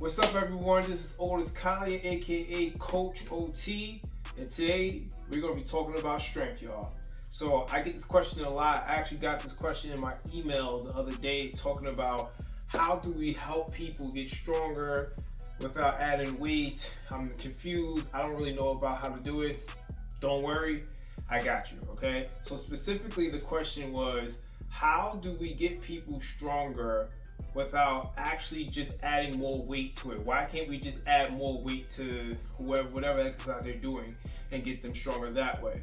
What's up, everyone? This is Otis Collier, aka Coach OT, and today we're going to be talking about strength, y'all. So I get this question a lot. I actually got this question in my email the other day talking about how do we help people get stronger without adding weight. I'm confused. I don't really know about how to do it. Don't worry, I got you, okay? So specifically the question was, how do we get people stronger without actually just adding more weight to it? Why can't we just add more weight to whatever exercise they're doing and get them stronger that way?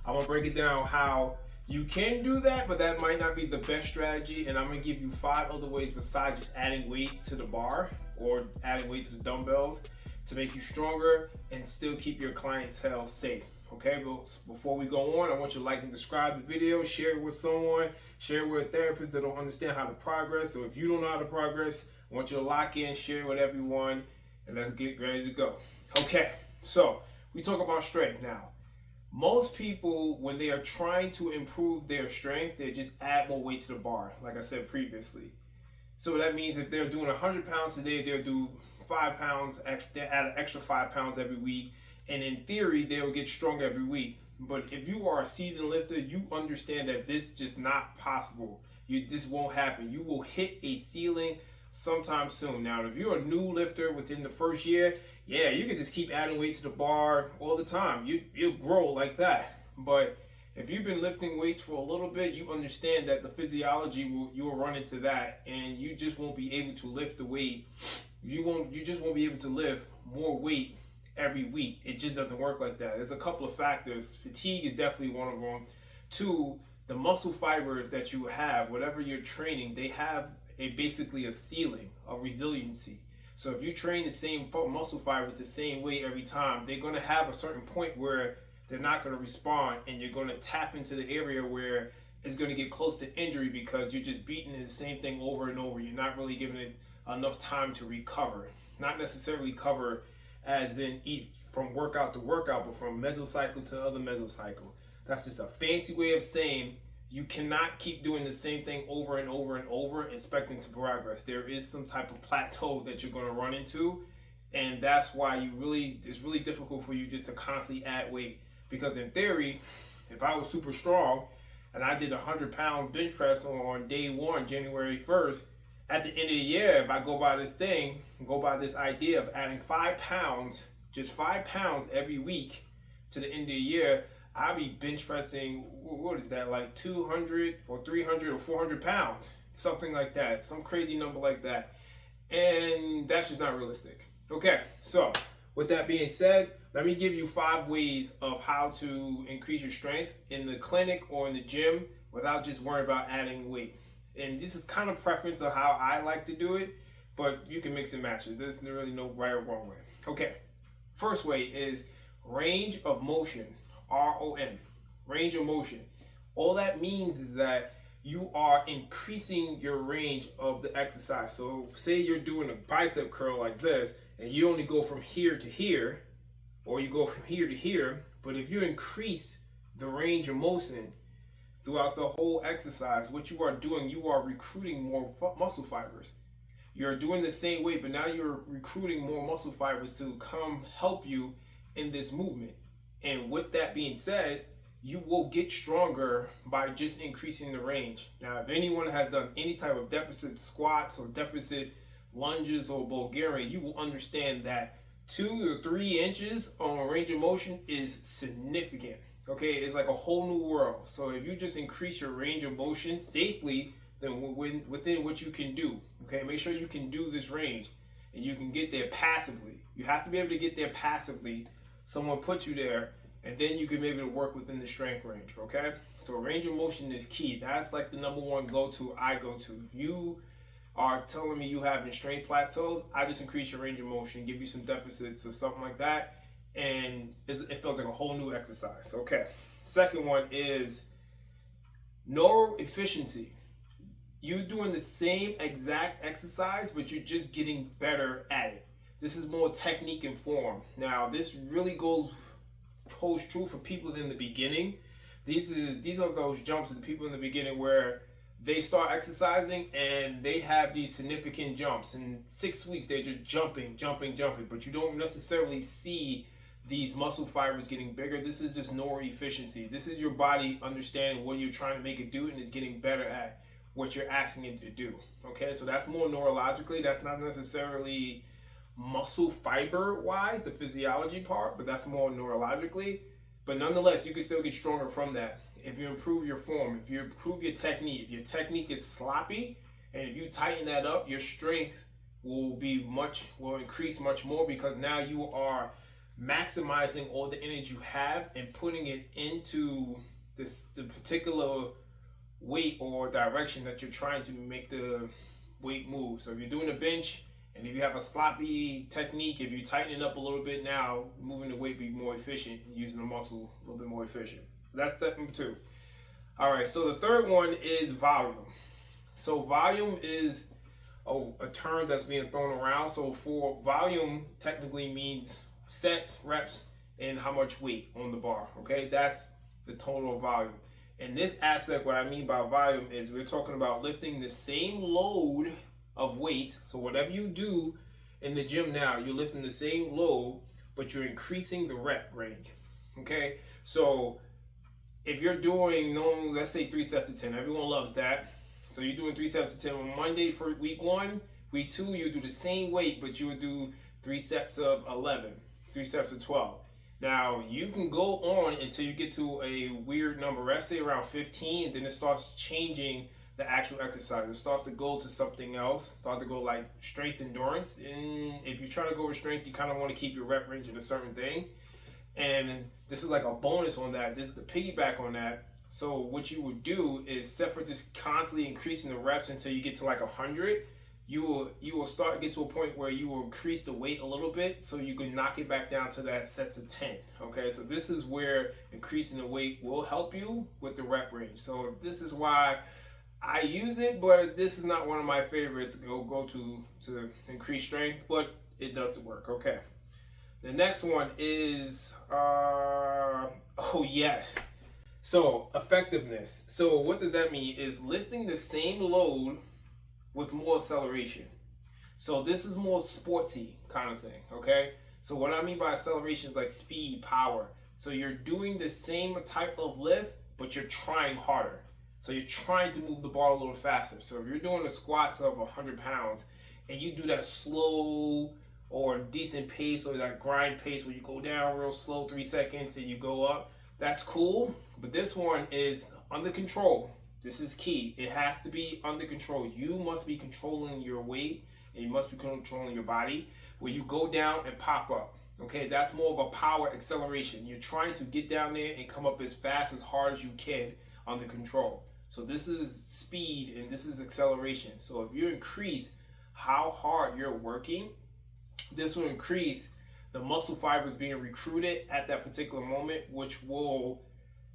I'm gonna break it down how you can do that, but that might not be the best strategy, and I'm gonna give you 5 other ways besides just adding weight to the bar or adding weight to the dumbbells to make you stronger and still keep your clientele safe. Okay, but before we go on, I want you to like and subscribe to the video, share it with someone, share it with a therapist that don't understand how to progress. So if you don't know how to progress, I want you to lock in, share it with everyone, and let's get ready to go. Okay, so we talk about strength now. Most people, when they are trying to improve their strength, they just add more weight to the bar, like I said previously. So that means if they're doing 100 pounds today, they'll do 5 pounds, they add an extra 5 pounds every week. And in theory, they'll get stronger every week. But if you are a seasoned lifter, you understand that this is just not possible. This won't happen. You will hit a ceiling sometime soon. Now, if you're a new lifter within the first year, yeah, you can just keep adding weight to the bar all the time. You'll grow like that. But if you've been lifting weights for a little bit, you understand that the physiology you will run into that, and you just won't be able to lift the weight. You just won't be able to lift more weight every week. It just doesn't work like that. There's a couple of factors. Fatigue is definitely one of them. 2, the muscle fibers that you have, whatever you're training, they have basically a ceiling of resiliency. So if you train the same muscle fibers the same way every time, they're going to have a certain point where they're not going to respond, and you're going to tap into the area where it's going to get close to injury because you're just beating the same thing over and over. You're not really giving it enough time to recover. Not necessarily cover as in eat from workout to workout, but from mesocycle to other mesocycle. That's just a fancy way of saying you cannot keep doing the same thing over and over and over expecting to progress. There is some type of plateau that you're going to run into, and that's why it's really difficult for you just to constantly add weight. Because in theory, if I was super strong and I did 100 pounds bench press on day 1, January 1st, at the end of the year, if I go by this idea of adding 5 pounds, just 5 pounds every week to the end of the year, I'll be bench pressing, what is that, like 200 or 300 or 400 pounds, something like that, some crazy number like that. And that's just not realistic. Okay, so with that being said, let me give you 5 ways of how to increase your strength in the clinic or in the gym without just worrying about adding weight. And this is kind of preference of how I like to do it, but you can mix and match it. There's really no right or wrong way. Okay, first way is range of motion, ROM, range of motion. All that means is that you are increasing your range of the exercise. So say you're doing a bicep curl like this, and you only go from here to here, or you go from here to here, but if you increase the range of motion throughout the whole exercise, what you are doing, you are recruiting more muscle fibers. You're doing the same way, but now you're recruiting more muscle fibers to come help you in this movement. And with that being said, you will get stronger by just increasing the range. Now, if anyone has done any type of deficit squats or deficit lunges or Bulgarian, you will understand that 2 or 3 inches on range of motion is significant. Okay, it's like a whole new world. So if you just increase your range of motion safely, then within what you can do, okay, make sure you can do this range and you can get there passively. You have to be able to get there passively. Someone puts you there, and then you can be able to work within the strength range, okay? So range of motion is key. That's like the number 1 go-to I go to. If you are telling me you having strength plateaus, I just increase your range of motion, give you some deficits or something like that, and it feels like a whole new exercise. Okay. Second one is neural efficiency. You're doing the same exact exercise, but you're just getting better at it. This is more technique and form. Now, this really holds true for people in the beginning. These are those jumps of the people in the beginning where they start exercising and they have these significant jumps. In 6 weeks, they're just jumping, but you don't necessarily see these muscle fibers getting bigger. This is just neural efficiency. This is your body understanding what you're trying to make it do and is getting better at what you're asking it to do. Okay, so that's more neurologically. That's not necessarily muscle fiber wise, the physiology part, but that's more neurologically. But nonetheless, you can still get stronger from that. If you improve your form, if you improve your technique, if your technique is sloppy, and if you tighten that up, your strength will increase much more, because now you are maximizing all the energy you have and putting it into the particular weight or direction that you're trying to make the weight move. So if you're doing a bench and if you have a sloppy technique, if you tighten it up a little bit, now moving the weight be more efficient and using the muscle a little bit more efficient. That's step number 2. All right, so the third one is volume. So volume is a term that's being thrown around. So for volume technically means sets, reps, and how much weight on the bar. Okay, that's the total volume. In this aspect, what I mean by volume is we're talking about lifting the same load of weight. So whatever you do in the gym now, you're lifting the same load, but you're increasing the rep range. Okay, so if you're doing, let's say 3 sets of 10, everyone loves that. So you're doing 3 sets of 10 on Monday for week 1. Week 2, you do the same weight, but you would do 3 sets of 11, 3 sets of 12. Now, you can go on until you get to a weird number, let's say around 15, and then it starts changing the actual exercise. It starts to go to something else, start to go like strength endurance. And if you're trying to go with strength, you kind of want to keep your rep range in a certain thing. And this is like a bonus on that. This is the piggyback on that. So what you would do is, set for just constantly increasing the reps until you get to like 100. You will start to get to a point where you will increase the weight a little bit so you can knock it back down to that sets of 10. Okay, so this is where increasing the weight will help you with the rep range. So this is why I use it, but this is not one of my favorites go to increase strength, but it does work. Okay, the next one is so effectiveness. So what does that mean? Is lifting the same load with more acceleration. So this is more sportsy kind of thing, okay? So what I mean by acceleration is like speed, power. So you're doing the same type of lift, but you're trying harder. So you're trying to move the bar a little faster. So if you're doing the squats of 100 pounds and you do that slow or decent pace, or that grind pace where you go down real slow, 3 seconds, and you go up, that's cool. But this one is under control. This is key. It has to be under control. You must be controlling your weight, and you must be controlling your body, where you go down and pop up. Okay, that's more of a power acceleration. You're trying to get down there and come up as fast, as hard as you can under control. So this is speed and this is acceleration. So if you increase how hard you're working, this will increase the muscle fibers being recruited at that particular moment, which will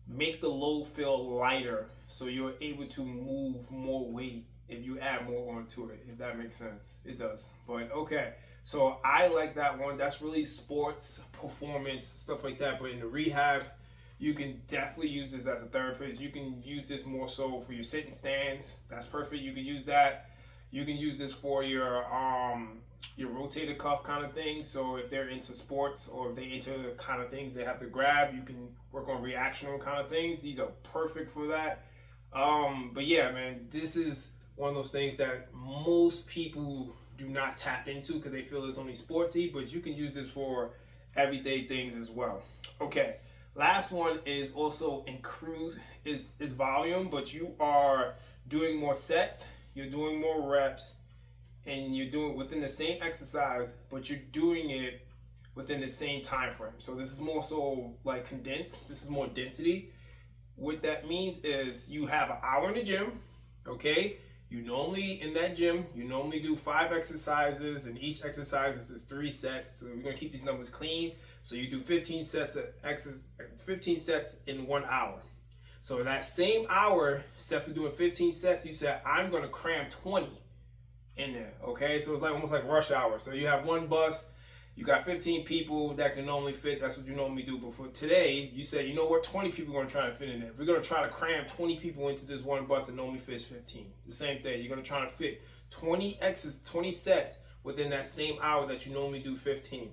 make the load feel lighter, so you're able to move more weight if you add more onto it, if that makes sense. It does. But okay, so I like that one. That's really sports, performance, stuff like that. But in the rehab, you can definitely use this as a therapist. You can use this more so for your sit and stands. That's perfect. You can use that. You can use this for your rotator cuff kind of thing. So if they're into sports, or if they into the kind of things they have to grab, you can work on reactional kind of things. These are perfect for that. But yeah, man, this is one of those things that most people do not tap into because they feel it's only sportsy, but you can use this for everyday things as well. Okay, last one is also is volume, but you are doing more sets, you're doing more reps, and you're doing it within the same exercise, but you're doing it within the same time frame. So this is more so like condensed. This is more density. What that means is you have an hour in the gym, okay? You normally, in that gym, you normally do 5 exercises, and each exercise is 3 sets. So we're gonna keep these numbers clean. So you do 15 sets in 1 hour. So in that same hour, except for doing 15 sets, you said, I'm gonna cram 20 in there, okay? So it's like almost like rush hour. So you have one bus, You got 15 people that can normally fit. That's what you normally do. But for today, you said, you know what, 20 people are going to try to fit in there. We're going to try to cram 20 people into this one bus that normally fits 15. The same thing. You're going to try to fit 20 sets within that same hour that you normally do 15.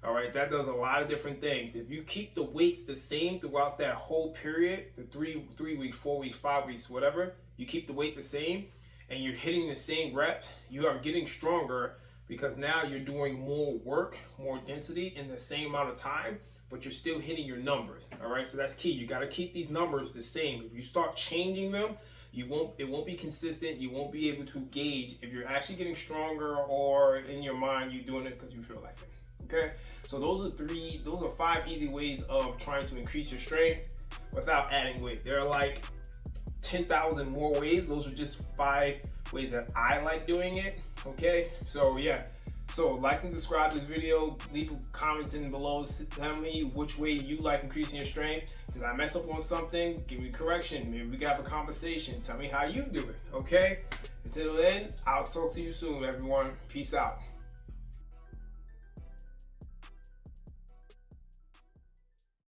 All right, that does a lot of different things. If you keep the weights the same throughout that whole period, the 3 weeks, 4 weeks, 5 weeks, whatever, you keep the weight the same and you're hitting the same reps, you are getting stronger, because now you're doing more work, more density in the same amount of time, but you're still hitting your numbers. All right, so that's key. You got to keep these numbers the same. If you start changing them, it won't be consistent. You won't be able to gauge if you're actually getting stronger, or in your mind you're doing it because you feel like it. Okay, so those are 5 easy ways of trying to increase your strength without adding weight. There are like 10,000 more ways. Those are just 5 ways that I like doing it. Okay, so yeah, so like and subscribe to this video, leave comments in below, tell me which way you like increasing your strength. Did I mess up on something? Give me correction. Maybe we can have a conversation. Tell me how you do it. Okay, until then, I'll talk to you soon, everyone. Peace out.